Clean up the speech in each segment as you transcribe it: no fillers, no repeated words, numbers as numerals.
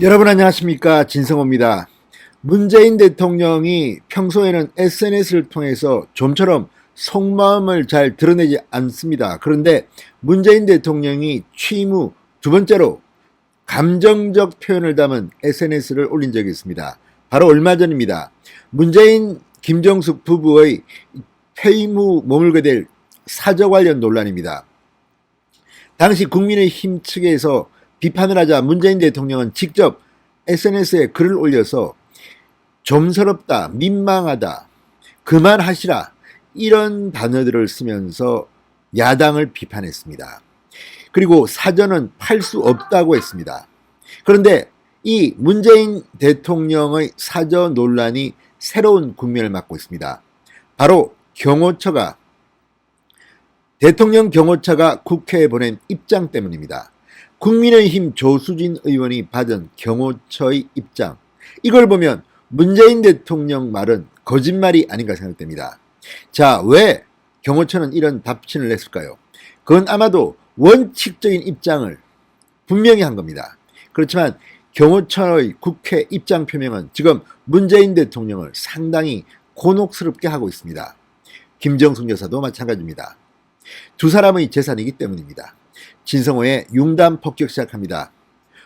여러분 안녕하십니까, 진성호입니다. 문재인 대통령이 평소에는 SNS를 통해서 좀처럼 속마음을 잘 드러내지 않습니다. 그런데 문재인 대통령이 취임 후 두 번째로 감정적 표현을 담은 SNS를 올린 적이 있습니다. 바로 얼마 전입니다. 문재인 김정숙 부부의 퇴임 후 머물게 될 사저 관련 논란입니다. 당시 국민의힘 측에서 비판을 하자 문재인 대통령은 직접 SNS에 글을 올려서 좀스럽다, 민망하다, 그만하시라, 이런 단어들을 쓰면서 야당을 비판했습니다. 그리고 사전은 팔 수 없다고 했습니다. 그런데 이 문재인 대통령의 사저 논란이 새로운 국면을 맞고 있습니다. 바로 대통령 경호처가 국회에 보낸 입장 때문입니다. 국민의힘 조수진 의원이 받은 경호처의 입장, 이걸 보면 문재인 대통령 말은 거짓말이 아닌가 생각됩니다. 자, 왜 경호처는 이런 답신을 냈을까요? 그건 아마도 원칙적인 입장을 분명히 한 겁니다. 그렇지만 경호처의 국회 입장 표명은 지금 문재인 대통령을 상당히 곤혹스럽게 하고 있습니다. 김정숙 여사도 마찬가지입니다. 두 사람의 재산이기 때문입니다. 진성호의 융단 폭격 시작합니다.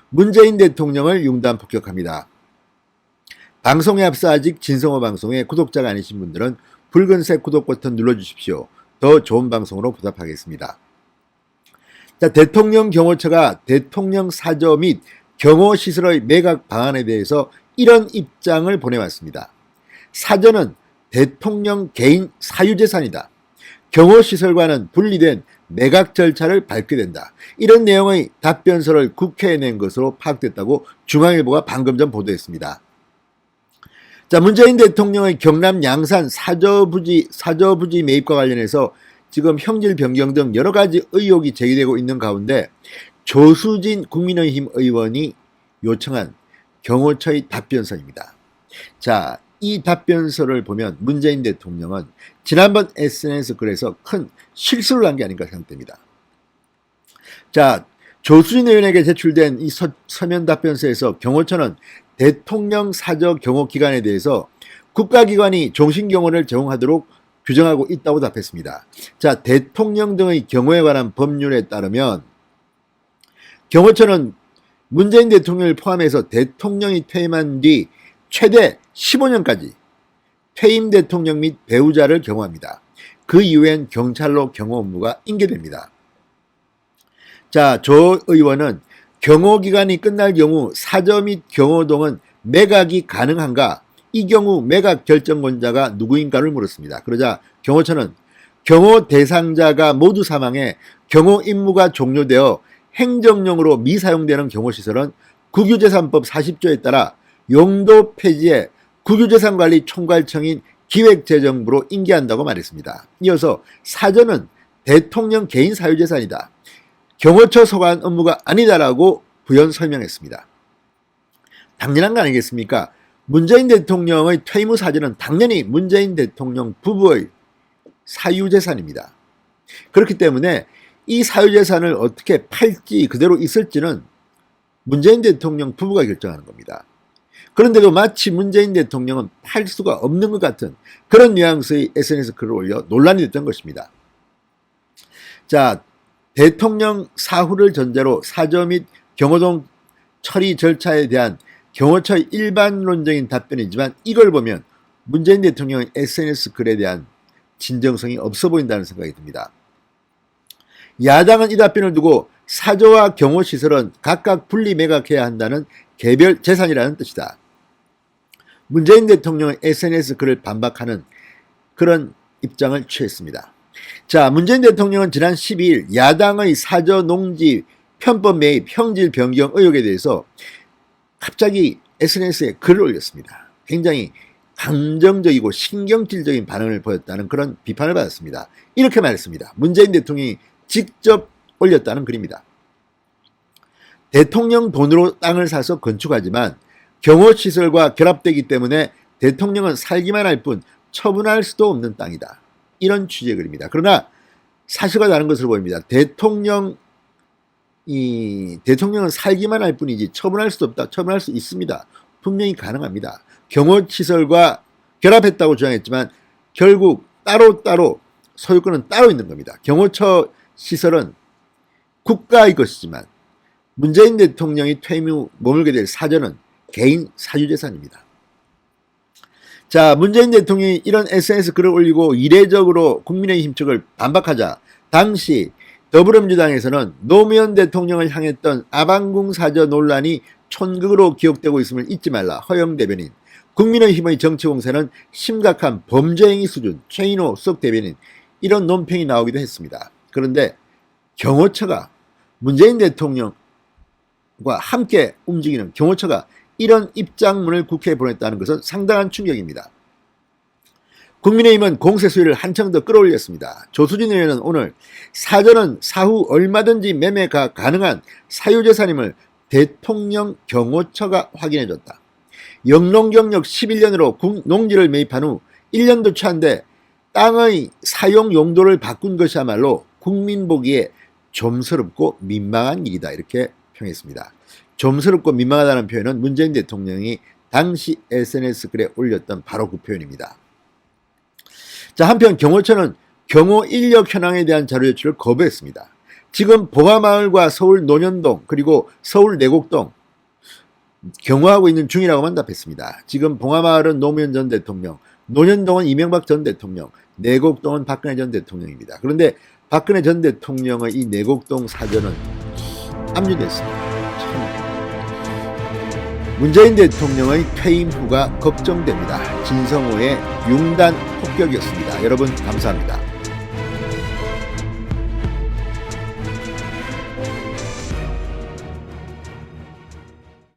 문재인 대통령을 융단 폭격합니다. 방송에 앞서 아직 진성호 방송의 구독자가 아니신 분들은 붉은색 구독 버튼 눌러주십시오. 더 좋은 방송으로 보답하겠습니다. 자, 대통령 경호처가 대통령 사저 및 경호시설의 매각 방안에 대해서 이런 입장을 보내왔습니다. 사저는 대통령 개인 사유재산이다. 경호시설과는 분리된 매각 절차를 밟게 된다. 이런 내용의 답변서를 국회에 낸 것으로 파악됐다고 중앙일보가 방금 전 보도했습니다. 자, 문재인 대통령의 경남 양산 사저부지 매입과 관련해서 지금 형질 변경 등 여러 가지 의혹이 제기되고 있는 가운데 조수진 국민의힘 의원이 요청한 경호처의 답변서입니다. 자, 이 답변서를 보면 문재인 대통령은 지난번 SNS 글에서 큰 실수를 한 게 아닌가 생각됩니다. 자, 조수진 의원에게 제출된 이 서면 답변서에서 경호처는 대통령 사저 경호 기관에 대해서 국가기관이 종신경호를 제공하도록 규정하고 있다고 답했습니다. 자, 대통령 등의 경호에 관한 법률에 따르면 경호처는 문재인 대통령을 포함해서 대통령이 퇴임한 뒤 최대 15년까지 퇴임 대통령 및 배우자를 경호합니다. 그 이후엔 경찰로 경호 업무가 인계됩니다. 자, 조 의원은 경호기간이 끝날 경우 사저 및 경호동은 매각이 가능한가? 이 경우 매각 결정권자가 누구인가를 물었습니다. 그러자 경호처는 경호 대상자가 모두 사망해 경호 임무가 종료되어 행정용으로 미사용되는 경호시설은 국유재산법 40조에 따라 용도 폐지에 국유재산관리 총괄청인 기획재정부로 인계한다고 말했습니다. 이어서 사저는 대통령 개인 사유재산이다. 경호처 소관 업무가 아니다라고 부연 설명했습니다. 당연한 거 아니겠습니까? 문재인 대통령의 퇴임 후 사저는 당연히 문재인 대통령 부부의 사유재산입니다. 그렇기 때문에 이 사유재산을 어떻게 팔지 그대로 있을지는 문재인 대통령 부부가 결정하는 겁니다. 그런데도 마치 문재인 대통령은 팔 수가 없는 것 같은 그런 뉘앙스의 SNS 글을 올려 논란이 됐던 것입니다. 자, 대통령 사후를 전제로 사저 및 경호동 처리 절차에 대한 경호처의 일반론적인 답변이지만 이걸 보면 문재인 대통령의 SNS 글에 대한 진정성이 없어 보인다는 생각이 듭니다. 야당은 이 답변을 두고 사저와 경호시설은 각각 분리 매각해야 한다는 개별 재산이라는 뜻이다. 문재인 대통령의 SNS 글을 반박하는 그런 입장을 취했습니다. 자, 문재인 대통령은 지난 12일 야당의 사저 농지 편법 매입 형질 변경 의혹에 대해서 갑자기 SNS에 글을 올렸습니다. 굉장히 감정적이고 신경질적인 반응을 보였다는 그런 비판을 받았습니다. 이렇게 말했습니다. 문재인 대통령이 직접 올렸다는 글입니다. 대통령 돈으로 땅을 사서 건축하지만 경호시설과 결합되기 때문에 대통령은 살기만 할 뿐 처분할 수도 없는 땅이다. 이런 취지의 글입니다. 그러나 사실과 다른 것으로 보입니다. 대통령 이 대통령은 살기만 할 뿐이지 처분할 수 없다. 처분할 수 있습니다. 분명히 가능합니다. 경호시설과 결합했다고 주장했지만 결국 따로따로 소유권은 따로 있는 겁니다. 경호처 시설은 국가의 것이지만 문재인 대통령이 퇴임 후 머물게 될 사저는 개인 사유재산입니다. 자, 문재인 대통령이 이런 SNS 글을 올리고 이례적으로 국민의힘 측을 반박하자 당시 더불어민주당에서는 노무현 대통령을 향했던 아방궁 사저 논란이 촌극으로 기억되고 있음을 잊지 말라. 허영 대변인. 국민의힘의 정치공세는 심각한 범죄행위 수준. 최인호 수석 대변인. 이런 논평이 나오기도 했습니다. 그런데 경호처가 문재인 대통령과 함께 움직이는 경호처가 이런 입장문을 국회에 보냈다는 것은 상당한 충격입니다. 국민의힘은 공세 수위를 한층 더 끌어올렸습니다. 조수진 의원은 오늘 사저는 사후 얼마든지 매매가 가능한 사유재산임을 대통령 경호처가 확인해줬다. 영농경력 11년으로 농지를 매입한 후 1년도 채 안 돼 땅의 사용 용도를 바꾼 것이야말로 국민 보기에 좀스럽고 민망한 일이다. 이렇게 평했습니다. 좀스럽고 민망하다는 표현은 문재인 대통령이 당시 SNS 글에 올렸던 바로 그 표현입니다. 자, 한편 경호처는 경호 인력 현황에 대한 자료 제출을 거부했습니다. 지금 봉화마을과 서울 논현동 그리고 서울 내곡동 경호하고 있는 중이라고만 답했습니다. 지금 봉화마을은 노무현 전 대통령, 논현동은 이명박 전 대통령, 내곡동은 박근혜 전 대통령입니다. 그런데 박근혜 전 대통령의 이 내곡동 사저는 압류됐습니다. 문재인 대통령의 퇴임 후가 걱정됩니다. 진성호의 융단 폭격이었습니다. 여러분 감사합니다.